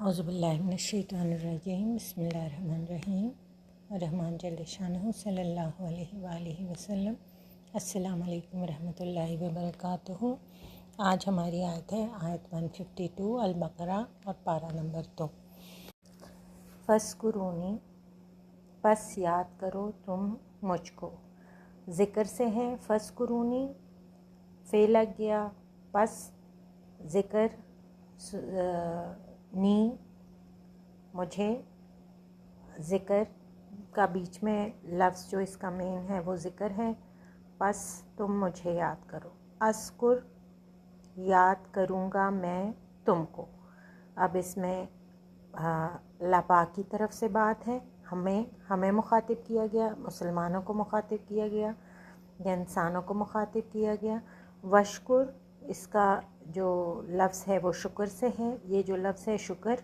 اعوذ باللہ من الشیطان الرجیم بسم اللہ الرحمن الرحیم رحمان جل شانہ صلی اللہ علیہ وآلہ وسلم۔ السلام علیکم ورحمۃ اللہ وبرکاتہ۔ آج ہماری آیت ہے آیت 152 البقرہ اور پارہ نمبر 2۔ فَاذْکُرُونِی، پس یاد کرو تم مجھ کو۔ ذکر سے ہے فَاذْکُرُونِی، فعل لگ گیا، پس ذکر نی مجھے، ذکر کا بیچ میں لفظ جو اس کا مین ہے وہ ذکر ہے، پس تم مجھے یاد کرو۔ اذکر، یاد کروں گا میں تم کو۔ اب اس میں اللہ پاک کی طرف سے بات ہے، ہمیں مخاطب کیا گیا، مسلمانوں کو مخاطب کیا گیا یا انسانوں کو مخاطب کیا گیا۔ وشکر، اس کا جو لفظ ہے وہ شکر سے ہے، یہ جو لفظ ہے شکر،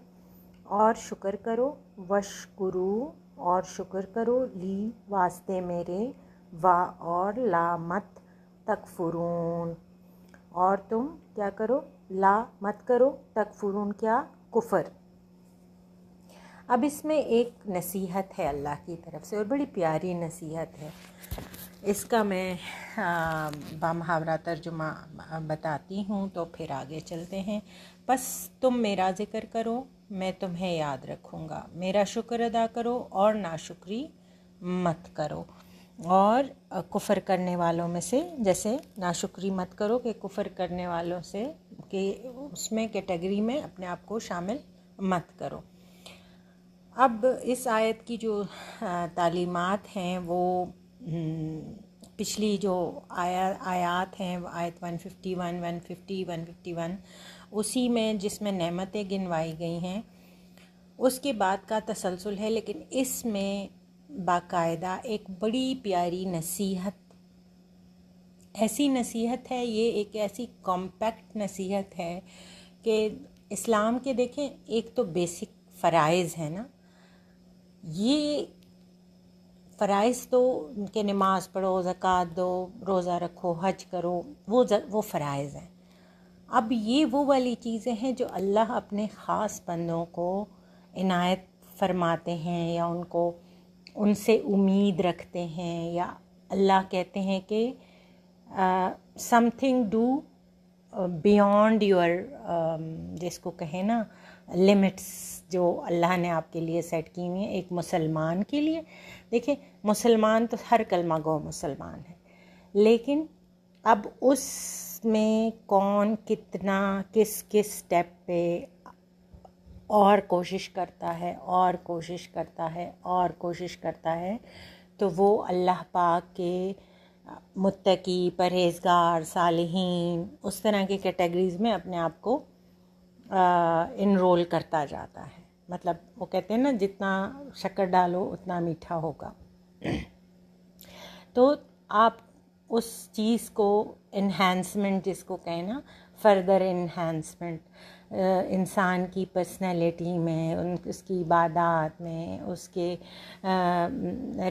اور شکر کرو۔ وشکرو، اور شکر کرو، لی واسطے میرے، وا اور لا مت تکفرون، اور تم کیا کرو، لا مت کرو، تکفرون کیا، کفر۔ اب اس میں ایک نصیحت ہے اللہ کی طرف سے اور بڑی پیاری نصیحت ہے، اس کا میں بامحاورہ ترجمہ بتاتی ہوں تو پھر آگے چلتے ہیں۔ بس تم میرا ذکر کرو، میں تمہیں یاد رکھوں گا، میرا شکر ادا کرو اور ناشکری مت کرو، اور کفر کرنے والوں میں سے، جیسے ناشکری مت کرو کہ کفر کرنے والوں سے کہ اس میں کیٹیگری میں اپنے آپ کو شامل مت کرو۔ اب اس آیت کی جو تعلیمات ہیں وہ پچھلی جو آیات ہیں، آیت 151 150 151 اسی میں جس میں نعمتیں گنوائی گئی ہیں اس کے بعد کا تسلسل ہے، لیکن اس میں باقاعدہ ایک بڑی پیاری نصیحت، ایسی نصیحت ہے، یہ ایک ایسی کمپیکٹ نصیحت ہے کہ اسلام کے دیکھیں ایک تو بیسک فرائض ہے نا، یہ فرائض تو کہ نماز پڑھو، زکوٰۃ دو، روزہ رکھو، حج کرو، وہ فرائض ہیں۔ اب یہ وہ والی چیزیں ہیں جو اللہ اپنے خاص بندوں کو عنایت فرماتے ہیں یا ان سے امید رکھتے ہیں، یا اللہ کہتے ہیں کہ some thing do beyond your, جس کو کہیں نا لمٹس جو اللہ نے آپ کے لیے سیٹ کی ہوئی ہیں ایک مسلمان کے لیے۔ دیکھیں مسلمان تو ہر کلمہ گو مسلمان ہے، لیکن اب اس میں کون کتنا کس سٹیپ پہ اور کوشش کرتا ہے اور کوشش کرتا ہے اور کوشش کرتا ہے، تو وہ اللہ پاک کے متقی، پرہیزگار، صالحین، اس طرح کی کیٹیگریز میں اپنے آپ کو انرول کرتا جاتا ہے۔ مطلب وہ کہتے ہیں نا جتنا شکر ڈالو اتنا میٹھا ہوگا۔ تو آپ اس چیز کو انہینسمنٹ جس کو کہیں نا، فردر انہینسمنٹ انسان کی پرسنالٹی میں، اس کی عبادات میں، اس کے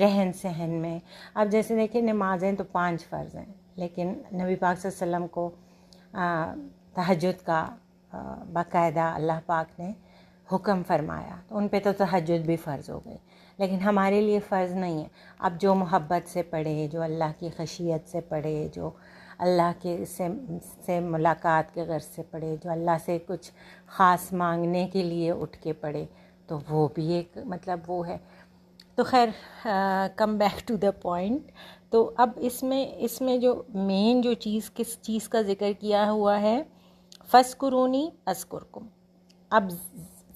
رہن سہن میں۔ اب جیسے دیکھیں نمازیں تو 5 فرض ہیں، لیکن نبی پاک صلی اللہ علیہ وسلم کو تہجد کا باقاعدہ اللہ پاک نے حکم فرمایا، تو ان پہ تو تہجد بھی فرض ہو گئی، لیکن ہمارے لیے فرض نہیں ہے۔ اب جو محبت سے پڑھے، جو اللہ کی خشیت سے پڑھے، جو اللہ کے سے ملاقات کے غرض سے پڑھے، جو اللہ سے کچھ خاص مانگنے کے لیے اٹھ کے پڑھے، تو وہ بھی ایک مطلب وہ ہے۔ تو خیر come back to the point. تو اب اس میں جو مین جو چیز کس چیز کا ذکر کیا ہوا ہے، فَاذْکُرُونِی اذکرکم۔ اب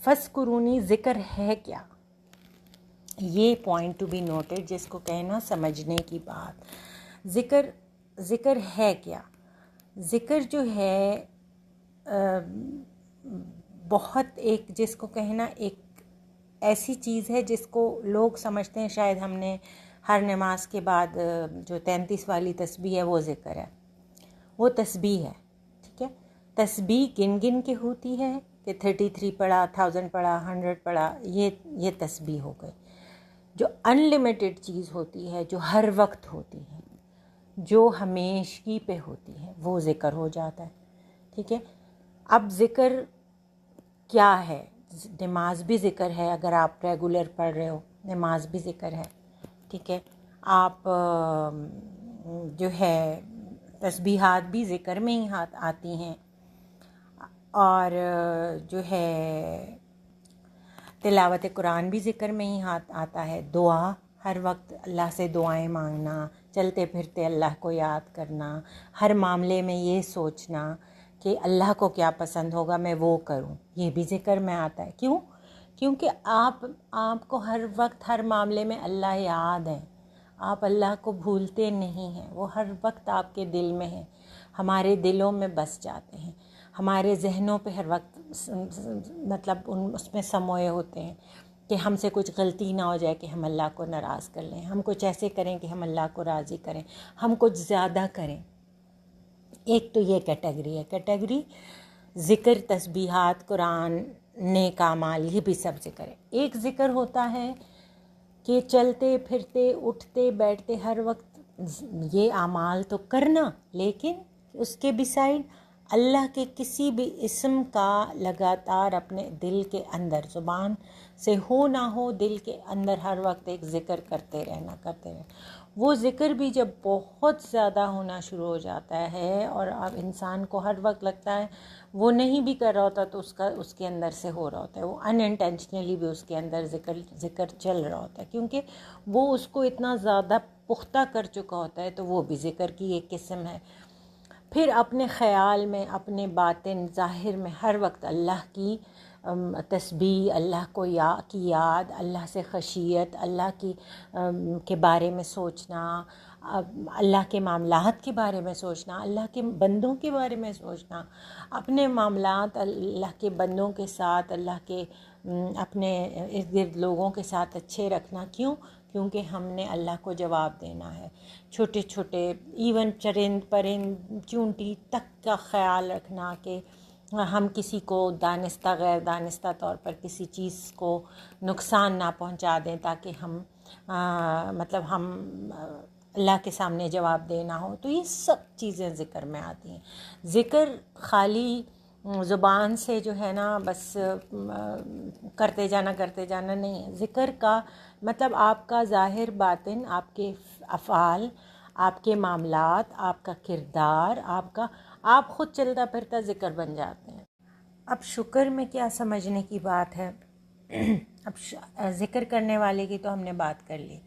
فَاذْکُرُونِی ذکر ہے کیا، یہ پوائنٹ ٹو بی نوٹڈ، جس کو کہنا سمجھنے کی بات۔ ذکر ہے کیا؟ ذکر جو ہے بہت ایک جس کو کہنا ایک ایسی چیز ہے جس کو لوگ سمجھتے ہیں شاید ہم نے ہر نماز کے بعد جو 33 والی تسبیح ہے وہ ذکر ہے، وہ تسبیح ہے، ٹھیک ہے۔ تسبیح گن گن کے ہوتی ہے کہ 33 پڑھا، 1000 پڑھا، 100 پڑھا، یہ تسبیح ہو گئی۔ جو ان لمیٹڈ چیز ہوتی ہے، جو ہر وقت ہوتی ہے، جو ہمیشگی پہ ہوتی ہے، وہ ذکر ہو جاتا ہے، ٹھیک ہے۔ اب ذکر کیا ہے؟ نماز بھی ذکر ہے، اگر آپ ریگولر پڑھ رہے ہو نماز بھی ذکر ہے، ٹھیک ہے. آپ جو ہے تسبیحات بھی ذکر میں ہی آتی ہیں، اور جو ہے تلاوت قرآن بھی ذکر میں ہی آتا ہے. دعا، ہر وقت اللہ سے دعائیں مانگنا، چلتے پھرتے اللہ کو یاد کرنا، ہر معاملے میں یہ سوچنا کہ اللہ کو کیا پسند ہوگا میں وہ کروں، یہ بھی ذکر میں آتا ہے. کیوں؟ کیونکہ آپ کو ہر وقت ہر معاملے میں اللہ یاد ہے، آپ اللہ کو بھولتے نہیں ہیں، وہ ہر وقت آپ کے دل میں ہیں، ہمارے دلوں میں بس جاتے ہیں، ہمارے ذہنوں پہ ہر وقت مطلب اس میں سموئے ہوتے ہیں کہ ہم سے کچھ غلطی نہ ہو جائے کہ ہم اللہ کو ناراض کر لیں، ہم کچھ ایسے کریں کہ ہم اللہ کو راضی کریں، ہم کچھ زیادہ کریں. ایک تو یہ کیٹیگری ذکر، تسبیحات، قرآن، نیک اعمال، یہ بھی سب ذکر ہے. ایک ذکر ہوتا ہے کہ چلتے پھرتے اٹھتے بیٹھتے ہر وقت یہ اعمال تو کرنا، لیکن اس کے بسائڈ اللہ کے کسی بھی اسم کا لگاتار اپنے دل کے اندر، زبان سے ہو نہ ہو، دل کے اندر ہر وقت ایک ذکر کرتے رہنا. وہ ذکر بھی جب بہت زیادہ ہونا شروع ہو جاتا ہے اور اب انسان کو ہر وقت لگتا ہے وہ نہیں بھی کر رہا ہوتا تو اس کے اندر سے ہو رہا ہوتا ہے، وہ ان انٹینشنلی بھی اس کے اندر ذکر چل رہا ہوتا ہے، کیونکہ وہ اس کو اتنا زیادہ پختہ کر چکا ہوتا ہے، تو وہ بھی ذکر کی ایک قسم ہے. پھر اپنے خیال میں، اپنے باطن ظاہر میں ہر وقت اللہ کی تسبیح، اللہ کی یاد، اللہ سے خشیت، اللہ کے بارے میں سوچنا، اللہ کے معاملات کے بارے میں سوچنا، اللہ کے بندوں کے بارے میں سوچنا، اپنے معاملات اللہ کے بندوں کے ساتھ، اللہ کے اپنے ارد گرد لوگوں کے ساتھ اچھے رکھنا. کیونکہ ہم نے اللہ کو جواب دینا ہے. چھوٹے چھوٹے ایون چرند پرند چونٹی تک کا خیال رکھنا کہ ہم کسی کو دانستہ غیر دانستہ طور پر کسی چیز کو نقصان نہ پہنچا دیں، تاکہ ہم ہم اللہ کے سامنے جواب دینا ہو. تو یہ سب چیزیں ذکر میں آتی ہیں. ذکر خالی زبان سے جو ہے نا بس کرتے جانا نہیں ہے. ذکر کا مطلب آپ کا ظاہر باطن، آپ کے افعال، آپ کے معاملات، آپ کا کردار، آپ خود چلتا پھرتا ذکر بن جاتے ہیں. اب شکر میں کیا سمجھنے کی بات ہے. اب ذکر کرنے والے کی تو ہم نے بات کر لی.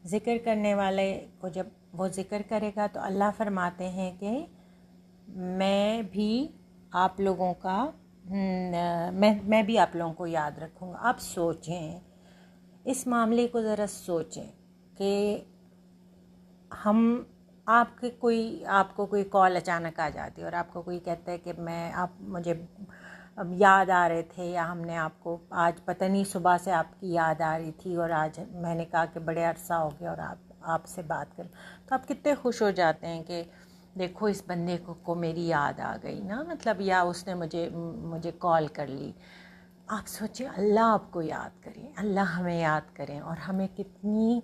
ذکر کرنے والے کو جب وہ ذکر کرے گا تو اللہ فرماتے ہیں کہ میں بھی آپ لوگوں کا میں بھی آپ لوگوں کو یاد رکھوں گا. آپ سوچیں اس معاملے کو، ذرا سوچیں کہ آپ کو کوئی کال اچانک آ جاتی ہے اور آپ کو کوئی کہتا ہے کہ آپ مجھے اب یاد آ رہے تھے، یا ہم نے آپ کو آج پتہ نہیں صبح سے آپ کی یاد آ رہی تھی اور آج میں نے کہا کہ بڑے عرصہ ہو گیا اور آپ سے بات کریں، تو آپ کتنے خوش ہو جاتے ہیں کہ دیکھو اس بندے کو میری یاد آ گئی نا، یا اس نے مجھے کال کر لی. آپ سوچیں اللہ آپ کو یاد کریں، اللہ ہمیں یاد کریں، اور ہمیں کتنی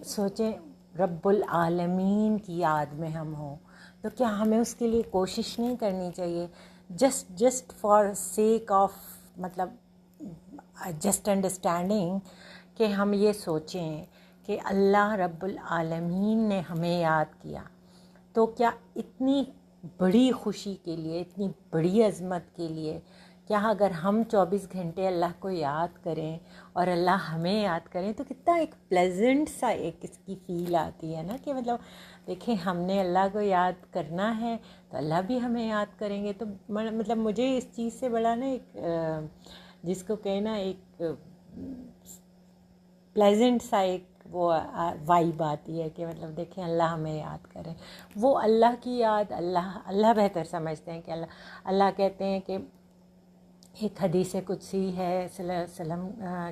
سوچیں رب العالمین کی یاد میں ہم ہوں، تو کیا ہمیں اس کے لیے کوشش نہیں کرنی چاہیے؟ Just for sake of just understanding کہ ہم یہ سوچیں کہ اللہ رب العالمین نے ہمیں یاد کیا، تو کیا اتنی بڑی خوشی کے لیے، اتنی بڑی عظمت کے لیے، کیا اگر ہم 24 گھنٹے اللہ کو یاد کریں اور اللہ ہمیں یاد کریں تو کتنا ایک پلیزنٹ سا ایک اس کی فیل آتی ہے نا، کہ دیکھیں ہم نے اللہ کو یاد کرنا ہے تو اللہ بھی ہمیں یاد کریں گے. تو مجھے اس چیز سے بڑا نا ایک جس کو کہنا ایک پلیزنٹ سا ایک وہ وائب آتی ہے کہ دیکھیں اللہ ہمیں یاد کریں. وہ اللہ کی یاد اللہ بہتر سمجھتے ہیں کہ اللہ کہتے ہیں کہ ایک حدیث قدسی ہے صلی اللہ علیہ وسلم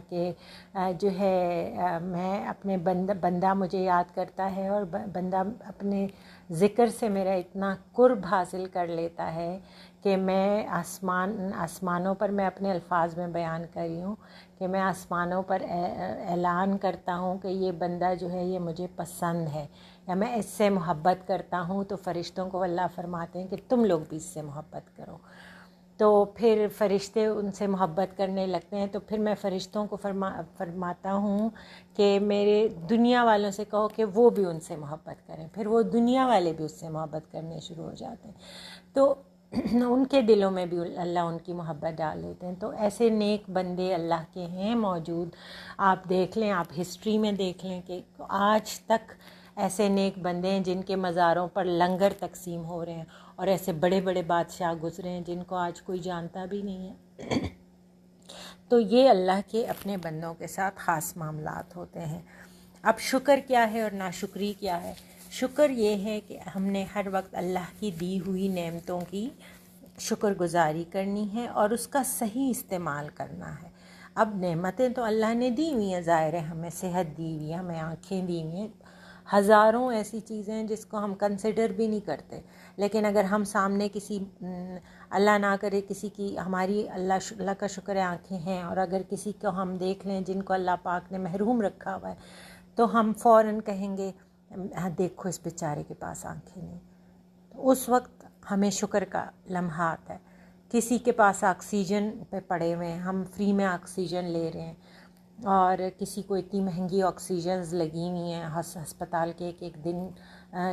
کہ جو ہے میں اپنے بندہ مجھے یاد کرتا ہے اور بندہ اپنے ذکر سے میرا اتنا قرب حاصل کر لیتا ہے کہ میں آسمانوں پر، میں اپنے الفاظ میں بیان کر رہی ہوں کہ میں آسمانوں پر اعلان کرتا ہوں کہ یہ بندہ جو ہے یہ مجھے پسند ہے، یا میں اس سے محبت کرتا ہوں، تو فرشتوں کو اللہ فرماتے ہیں کہ تم لوگ بھی اس سے محبت کرو. تو پھر فرشتے ان سے محبت کرنے لگتے ہیں. تو پھر میں فرشتوں کو فرماتا ہوں کہ میرے دنیا والوں سے کہو کہ وہ بھی ان سے محبت کریں. پھر وہ دنیا والے بھی اس سے محبت کرنے شروع ہو جاتے ہیں. تو ان کے دلوں میں بھی اللہ ان کی محبت ڈال دیتے ہیں. تو ایسے نیک بندے اللہ کے ہیں موجود. آپ دیکھ لیں، آپ ہسٹری میں دیکھ لیں کہ آج تک ایسے نیک بندے ہیں جن کے مزاروں پر لنگر تقسیم ہو رہے ہیں، اور ایسے بڑے بڑے بادشاہ گزرے ہیں جن کو آج کوئی جانتا بھی نہیں ہے. تو یہ اللہ کے اپنے بندوں کے ساتھ خاص معاملات ہوتے ہیں. اب شکر کیا ہے اور ناشکری کیا ہے؟ شکر یہ ہے کہ ہم نے ہر وقت اللہ کی دی ہوئی نعمتوں کی شکر گزاری کرنی ہے اور اس کا صحیح استعمال کرنا ہے. اب نعمتیں تو اللہ نے دی ہوئی ہیں، ظاہر ہے ہمیں صحت دی ہوئی ہے، ہمیں آنکھیں دی ہوئی ہیں، ہزاروں ایسی چیزیں ہیں جس کو ہم کنسیڈر بھی نہیں کرتے. لیکن اگر ہم سامنے کسی اللہ نہ کرے کسی کی، ہماری اللہ کا شکر ہے آنکھیں ہیں، اور اگر کسی کو ہم دیکھ لیں جن کو اللہ پاک نے محروم رکھا ہوا ہے تو ہم فوراً کہیں گے دیکھو اس بیچارے کے پاس آنکھیں نہیں. تو اس وقت ہمیں شکر کا لمحات ہے. کسی کے پاس آکسیجن پہ پڑے ہوئے ہیں، ہم فری میں آکسیجن لے رہے ہیں، اور کسی کو اتنی مہنگی آکسیجنز لگی ہوئی ہیں، ہسپتال کے ایک دن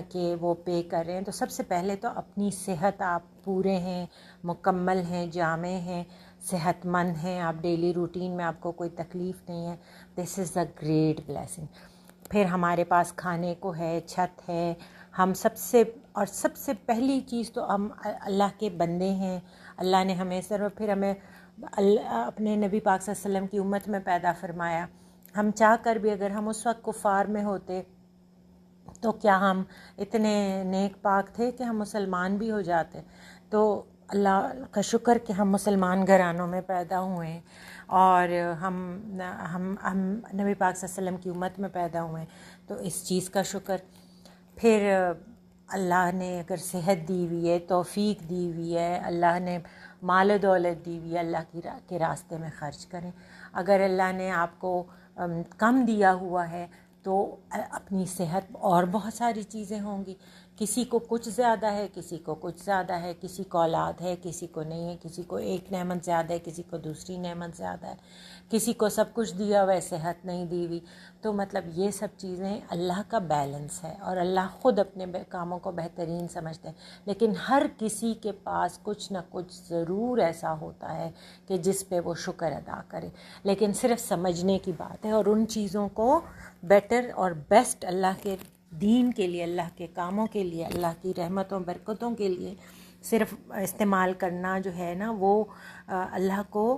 کے وہ پے کر رہے ہیں. تو سب سے پہلے تو اپنی صحت آپ پورے ہیں، مکمل ہیں، جامع ہیں، صحت مند ہیں، آپ ڈیلی روٹین میں آپ کو کوئی تکلیف نہیں ہے. دس از اے گریٹ بلیسنگ. پھر ہمارے پاس کھانے کو ہے، چھت ہے، ہم سب سے پہلی چیز تو ہم اللہ کے بندے ہیں. اللہ نے ہمیں پھر ہمیں اپنے نبی پاک صلی اللہ علیہ وسلم کی امت میں پیدا فرمایا. ہم چاہ کر بھی اگر ہم اس وقت کفار میں ہوتے تو کیا ہم اتنے نیک پاک تھے کہ ہم مسلمان بھی ہو جاتے؟ تو اللہ کا شکر کہ ہم مسلمان گھرانوں میں پیدا ہوئے ہیں، اور ہم نبی پاک صلی اللہ علیہ وسلم کی امت میں پیدا ہوئے ہیں. تو اس چیز کا شکر. پھر اللہ نے اگر صحت دی ہوئی ہے، توفیق دی ہوئی ہے، اللہ نے مال و دولت دی ہوئی ہے، اللہ کے راستے میں خرچ کریں. اگر اللہ نے آپ کو کم دیا ہوا ہے تو اپنی صحت اور بہت ساری چیزیں ہوں گی. کسی کو کچھ زیادہ ہے، کسی کو کچھ زیادہ ہے، کسی کو اولاد ہے، کسی کو نہیں ہے، کسی کو ایک نعمت زیادہ ہے، کسی کو دوسری نعمت زیادہ ہے، کسی کو سب کچھ دیا ہوا ہے، صحت نہیں دی ہوئی. تو مطلب یہ سب چیزیں اللہ کا بیلنس ہے، اور اللہ خود اپنے کاموں کو بہترین سمجھتے ہیں. لیکن ہر کسی کے پاس کچھ نہ کچھ ضرور ایسا ہوتا ہے کہ جس پہ وہ شکر ادا کرے. لیکن صرف سمجھنے کی بات ہے، اور ان چیزوں کو بیٹر اور بیسٹ اللہ کے دین کے لیے، اللہ کے کاموں کے لیے، اللہ کی رحمتوں برکتوں کے لیے صرف استعمال کرنا جو ہے نا، وہ اللہ کو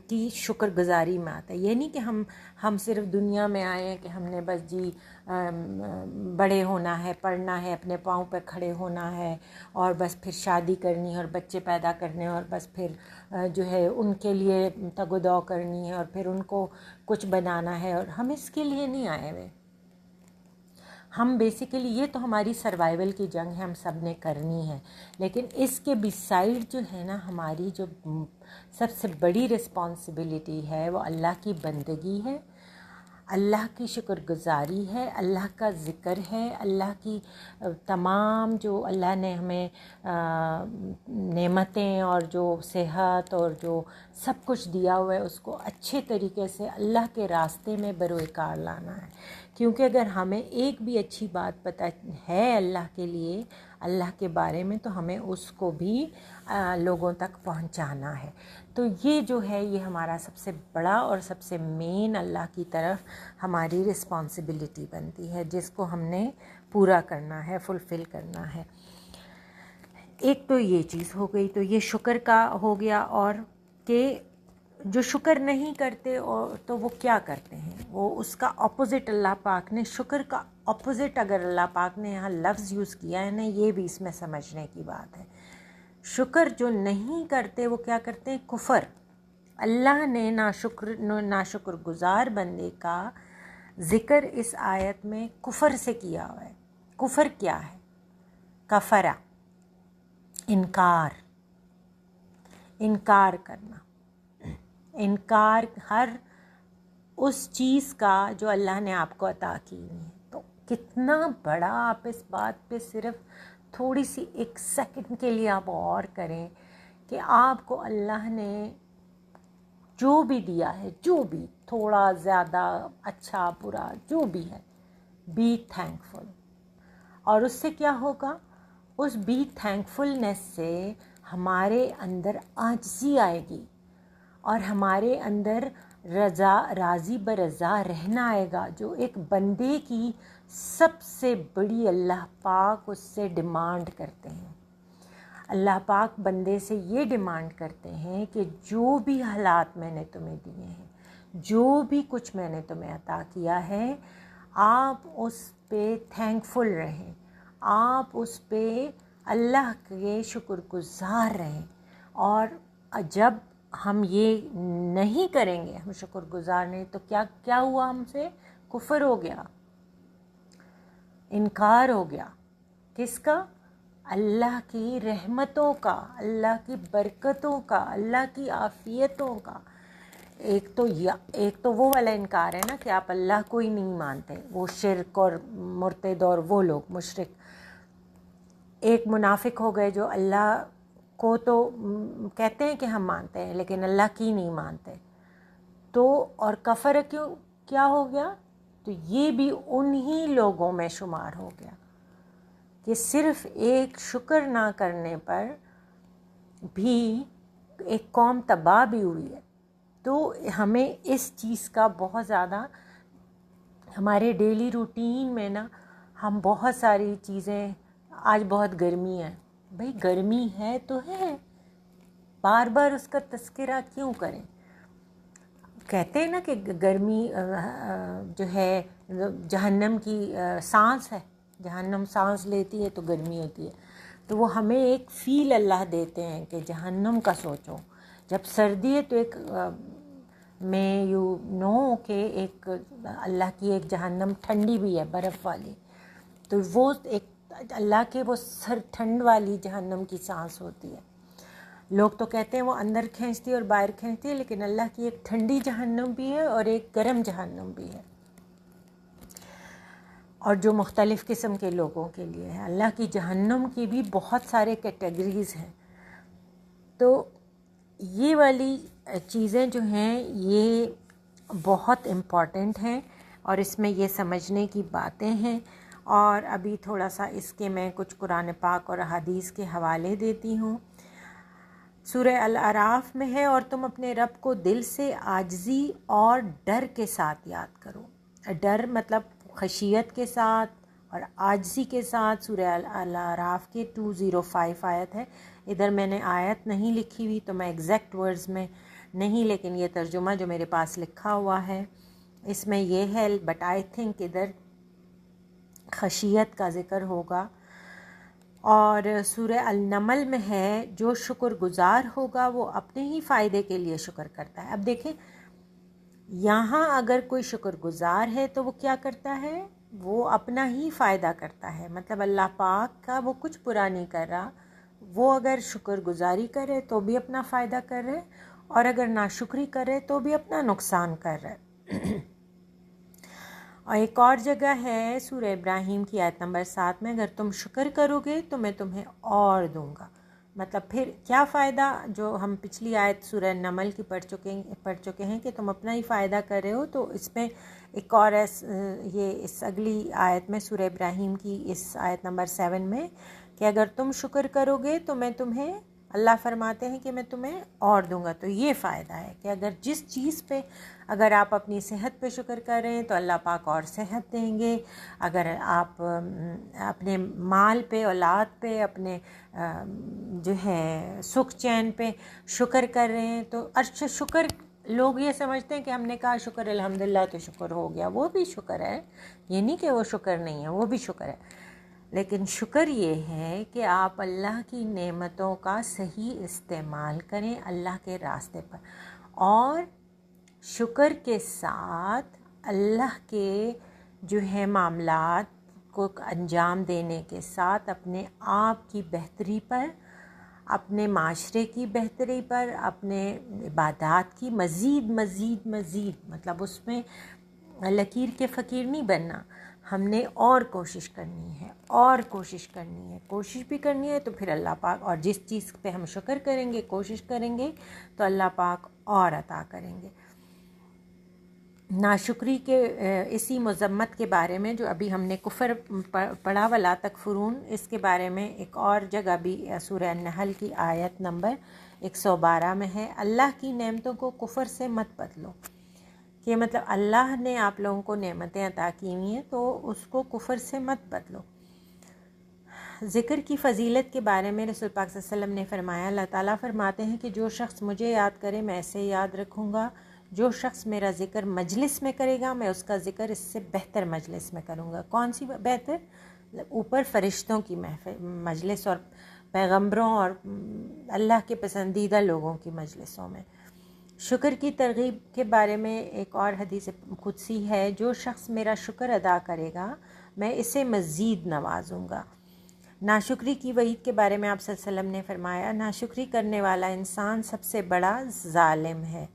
کی شکر گزاری میں آتا ہے. یہ نہیں کہ ہم صرف دنیا میں آئے ہیں کہ ہم نے بس جی بڑے ہونا ہے، پڑھنا ہے، اپنے پاؤں پہ کھڑے ہونا ہے، اور بس پھر شادی کرنی ہے اور بچے پیدا کرنے ہیں، اور بس پھر جو ہے ان کے لیے تگ و دو کرنی ہے، اور پھر ان کو کچھ بنانا ہے. اور ہم اس کے لیے نہیں آئے ہوئے. ہم بیسیکلی یہ تو ہماری سروائیول کی جنگ ہے، ہم سب نے کرنی ہے. لیکن اس کے بسائڈ جو ہے نا، ہماری جو سب سے بڑی رسپانسبلٹی ہے وہ اللہ کی بندگی ہے، اللہ کی شکر گزاری ہے، اللہ کا ذکر ہے، اللہ کی تمام جو اللہ نے ہمیں نعمتیں اور جو صحت اور جو سب کچھ دیا ہوا ہے اس کو اچھے طریقے سے اللہ کے راستے میں بروئے کار لانا ہے. کیونکہ اگر ہمیں ایک بھی اچھی بات پتہ ہے اللہ کے لیے، اللہ کے بارے میں، تو ہمیں اس کو بھی لوگوں تک پہنچانا ہے. تو یہ جو ہے یہ ہمارا سب سے بڑا اور سب سے مین اللہ کی طرف ہماری رسپانسبلٹی بنتی ہے، جس کو ہم نے پورا کرنا ہے، فلفل کرنا ہے. ایک تو یہ چیز ہو گئی. تو یہ شکر کا ہو گیا. اور کہ جو شکر نہیں کرتے تو وہ کیا کرتے ہیں، وہ اس کا اپوزٹ اللہ پاک نے، شکر کا اپوزٹ اگر اللہ پاک نے یہاں لفظ یوز کیا ہے نا، یہ بھی اس میں سمجھنے کی بات ہے. شکر جو نہیں کرتے وہ کیا کرتے ہیں؟ کفر. اللہ نے ناشکر گزار بندے کا ذکر اس آیت میں کفر سے کیا ہوا ہے. کفر کیا ہے؟ کفرا، انکار کرنا، انکار ہر اس چیز کا جو اللہ نے آپ کو عطا کی ہے. تو کتنا بڑا، آپ اس بات پہ صرف تھوڑی سی ایک سیکنڈ کے لیے آپ غور کریں کہ آپ کو اللہ نے جو بھی دیا ہے، جو بھی تھوڑا زیادہ اچھا برا جو بھی ہے، بی تھینکفل. اور اس سے کیا ہوگا؟ اس بی تھینکفلنس سے ہمارے اندر عاجزی آئے گی اور ہمارے اندر راضی برضا رہنا آئے گا، جو ایک بندے کی سب سے بڑی اللہ پاک اس سے ڈیمانڈ کرتے ہیں. اللہ پاک بندے سے یہ ڈیمانڈ کرتے ہیں کہ جو بھی حالات میں نے تمہیں دیے ہیں، جو بھی کچھ میں نے تمہیں عطا کیا ہے، آپ اس پہ تھینکفل رہیں، آپ اس پہ اللہ کے شکر گزار رہیں. اور جب ہم یہ نہیں کریں گے، ہم شکر گزار نہیں، تو کیا ہوا؟ ہم سے کفر ہو گیا، انکار ہو گیا. کس کا؟ اللہ کی رحمتوں کا، اللہ کی برکتوں کا، اللہ کی عافیتوں کا. ایک تو وہ والا انکار ہے نا کہ آپ اللہ کو ہی نہیں مانتے، وہ شرک اور مرتد اور وہ لوگ مشرک. ایک منافق ہو گئے جو اللہ کو تو کہتے ہیں کہ ہم مانتے ہیں لیکن اللہ کی نہیں مانتے. تو اور کفر کیا ہو گیا؟ تو یہ بھی انہی لوگوں میں شمار ہو گیا کہ صرف ایک شکر نہ کرنے پر بھی ایک قوم تباہ بھی ہوئی ہے. تو ہمیں اس چیز کا بہت زیادہ ہمارے ڈیلی روٹین میں نا، ہم بہت ساری چیزیں، آج بہت گرمی ہے، بھئی گرمی ہے تو ہے، بار بار اس کا تذکرہ کیوں کریں؟ کہتے ہیں نا کہ گرمی جو ہے جہنم کی سانس ہے، جہنم سانس لیتی ہے تو گرمی ہوتی ہے. تو وہ ہمیں ایک فیل اللہ دیتے ہیں کہ جہنم کا سوچو. جب سردی ہے تو ایک میں یو نو کہ ایک اللہ کی ایک جہنم ٹھنڈی بھی ہے، برف والی. تو وہ ایک اللہ کے وہ ٹھنڈ والی جہنم کی سانس ہوتی ہے. لوگ تو کہتے ہیں وہ اندر کھینچتی ہے اور باہر کھینچتی ہے، لیکن اللہ کی ایک ٹھنڈی جہنم بھی ہے اور ایک گرم جہنم بھی ہے، اور جو مختلف قسم کے لوگوں کے لیے ہے. اللہ کی جہنم کی بھی بہت سارے کیٹیگریز ہیں. تو یہ والی چیزیں جو ہیں یہ بہت امپورٹنٹ ہیں اور اس میں یہ سمجھنے کی باتیں ہیں. اور ابھی تھوڑا سا اس کے میں کچھ قرآن پاک اور احادیث کے حوالے دیتی ہوں. سورہ الاعراف میں ہے، اور تم اپنے رب کو دل سے عاجزی اور ڈر کے ساتھ یاد کرو. ڈر مطلب خشیت کے ساتھ اور عاجزی کے ساتھ. سورہ الاعراف کے 205 آیت ہے. ادھر میں نے آیت نہیں لکھی ہوئی تو میں ایگزیکٹ ورڈز میں نہیں، لیکن یہ ترجمہ جو میرے پاس لکھا ہوا ہے اس میں یہ ہے، بٹ آئی تھنک ادھر خشیت کا ذکر ہوگا. اور سورہ النمل میں ہے، جو شکر گزار ہوگا وہ اپنے ہی فائدے کے لیے شکر کرتا ہے. اب دیکھیں یہاں اگر کوئی شکر گزار ہے تو وہ کیا کرتا ہے؟ وہ اپنا ہی فائدہ کرتا ہے. مطلب اللہ پاک کا وہ کچھ برا نہیں کر رہا. وہ اگر شکر گزاری کرے تو بھی اپنا فائدہ کر رہے، اور اگر ناشکری کرے تو بھی اپنا نقصان کر رہے. اور ایک اور جگہ ہے سورہ ابراہیم کی آیت نمبر 7 میں، اگر تم شکر کرو گے تو میں تمہیں اور دوں گا. مطلب پھر کیا فائدہ؟ جو ہم پچھلی آیت سورہ نمل کی پڑھ چکے ہیں کہ تم اپنا ہی فائدہ کر رہے ہو. تو اس میں ایک اور یہ اس اگلی آیت میں سورہ ابراہیم کی اس آیت نمبر 7 میں کہ اگر تم شکر کرو گے تو میں تمہیں، اللہ فرماتے ہیں کہ میں تمہیں اور دوں گا. تو یہ فائدہ ہے کہ اگر جس چیز پہ، اگر آپ اپنی صحت پہ شکر کر رہے ہیں تو اللہ پاک اور صحت دیں گے. اگر آپ اپنے مال پہ، اولاد پہ، اپنے جو ہے سکھ چین پہ شکر کر رہے ہیں تو شکر، لوگ یہ سمجھتے ہیں کہ ہم نے کہا شکر الحمدللہ تو شکر ہو گیا. وہ بھی شکر ہے، یہ نہیں کہ وہ شکر نہیں ہے، وہ بھی شکر ہے. لیکن شکر یہ ہے کہ آپ اللہ کی نعمتوں کا صحیح استعمال کریں اللہ کے راستے پر، اور شکر کے ساتھ اللہ کے جو ہے معاملات کو انجام دینے کے ساتھ اپنے آپ کی بہتری پر، اپنے معاشرے کی بہتری پر، اپنے عبادات کی مزید مطلب اس میں لکیر کے فقیر نہیں بننا. ہم نے اور کوشش کرنی ہے، اور کوشش کرنی ہے، کوشش بھی کرنی ہے تو پھر اللہ پاک، اور جس چیز پہ ہم شکر کریں گے، کوشش کریں گے تو اللہ پاک اور عطا کریں گے۔ ناشکری کے اسی مذمت کے بارے میں جو ابھی ہم نے کفر پڑھا ولا تکفرون، اس کے بارے میں ایک اور جگہ بھی سورہ النحل کی آیت نمبر 112 میں ہے، اللہ کی نعمتوں کو کفر سے مت بدلو، کہ مطلب اللہ نے آپ لوگوں کو نعمتیں عطا کی ہوئی ہیں تو اس کو کفر سے مت بدلو۔ ذکر کی فضیلت کے بارے میں رسول پاک صلی اللہ علیہ وسلم نے فرمایا، اللہ تعالیٰ فرماتے ہیں کہ جو شخص مجھے یاد کرے میں اسے یاد رکھوں گا، جو شخص میرا ذکر مجلس میں کرے گا میں اس کا ذکر اس سے بہتر مجلس میں کروں گا۔ کون سی بہتر؟ اوپر فرشتوں کی مجلس اور پیغمبروں اور اللہ کے پسندیدہ لوگوں کی مجلسوں میں۔ شکر کی ترغیب کے بارے میں ایک اور حدیث قدسی ہے، جو شخص میرا شکر ادا کرے گا میں اسے مزید نوازوں گا۔ ناشکری کی وعید کے بارے میں آپ صلی اللہ علیہ وسلم نے فرمایا، ناشکری کرنے والا انسان سب سے بڑا ظالم ہے۔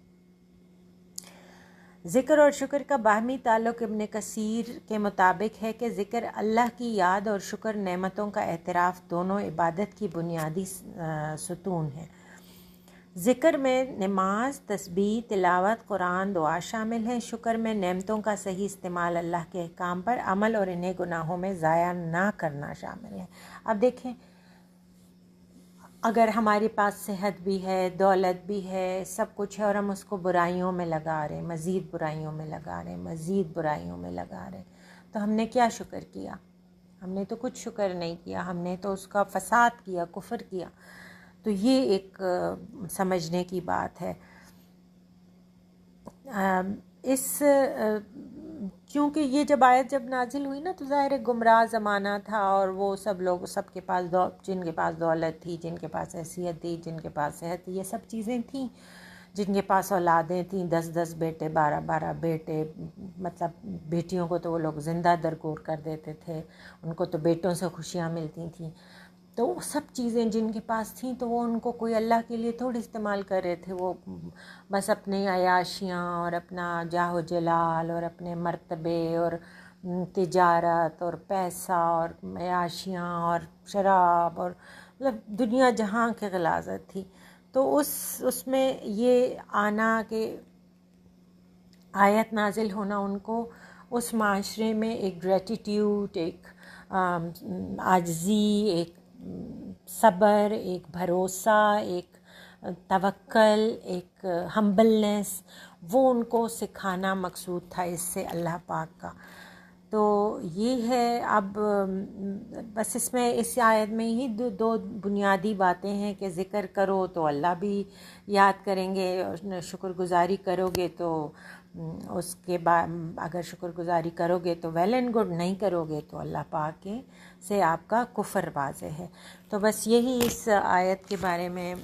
ذکر اور شکر کا باہمی تعلق ابن کثیر کے مطابق ہے کہ ذکر اللہ کی یاد اور شکر نعمتوں کا اعتراف دونوں عبادت کی بنیادی ستون ہیں۔ ذکر میں نماز، تسبیح، تلاوت، قرآن، دعا شامل ہیں۔ شکر میں نعمتوں کا صحیح استعمال، اللہ کے احکام پر عمل اور انہیں گناہوں میں ضائع نہ کرنا شامل ہے۔ اب دیکھیں، اگر ہمارے پاس صحت بھی ہے، دولت بھی ہے، سب کچھ ہے، اور ہم اس کو برائیوں میں لگا رہے ہیں، مزید برائیوں میں لگا رہے ہیں، مزید برائیوں میں لگا رہے ہیں، تو ہم نے کیا شکر کیا؟ ہم نے تو کچھ شکر نہیں کیا، ہم نے تو اس کا فساد کیا، کفر کیا۔ تو یہ ایک سمجھنے کی بات ہے۔ کیونکہ یہ جب آیت نازل ہوئی نا تو ظاہر گمراہ زمانہ تھا، اور وہ سب لوگ، سب کے پاس جن کے پاس دولت تھی، جن کے پاس حیثیت تھی، جن کے پاس صحت تھی، یہ سب چیزیں تھیں، جن کے پاس اولادیں تھیں، 10 بیٹے، 12 بیٹے، مطلب بیٹیوں کو تو وہ لوگ زندہ درگور کر دیتے تھے، ان کو تو بیٹوں سے خوشیاں ملتی تھیں۔ تو وہ سب چیزیں جن کے پاس تھیں تو وہ ان کو کوئی اللہ کے لیے تھوڑی استعمال کر رہے تھے، وہ بس اپنی عیاشیاں اور اپنا جاہ و جلال اور اپنے مرتبے اور تجارت اور پیسہ اور عیاشیاں اور شراب اور مطلب دنیا جہاں کی غلاظت تھی۔ تو اس میں یہ آنا کہ آیت نازل ہونا ان کو اس معاشرے میں ایک گریٹیٹیوڈ، ایک عاجزی، ایک صبر، ایک بھروسہ، ایک توکل، ایک ہمبلنس، وہ ان کو سکھانا مقصود تھا اس سے اللہ پاک کا۔ تو یہ ہے، اب بس اس میں اس آیت میں ہی دو بنیادی باتیں ہیں کہ ذکر کرو تو اللہ بھی یاد کریں گے، اور شکر گزاری کرو گے تو اس کے بعد اگر شکر گزاری کرو گے تو ویل اینڈ گڈ، نہیں کرو گے تو اللہ پاک کے سے آپ کا کفر واضح ہے۔ تو بس یہی اس آیت کے بارے میں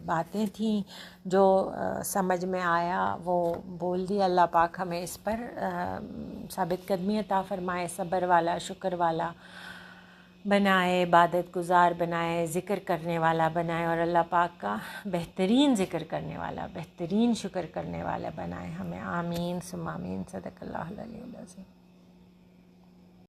باتیں تھیں جو سمجھ میں آیا وہ بول دی۔ اللہ پاک ہمیں اس پر ثابت قدمی عطا فرمائے، صبر والا، شکر والا بنائے، عبادت گزار بنائے، ذکر کرنے والا بنائے، اور اللہ پاک کا بہترین ذکر کرنے والا، بہترین شکر کرنے والا بنائے ہمیں۔ آمین ثم آمین۔ صدق اللہ العلی العظیم۔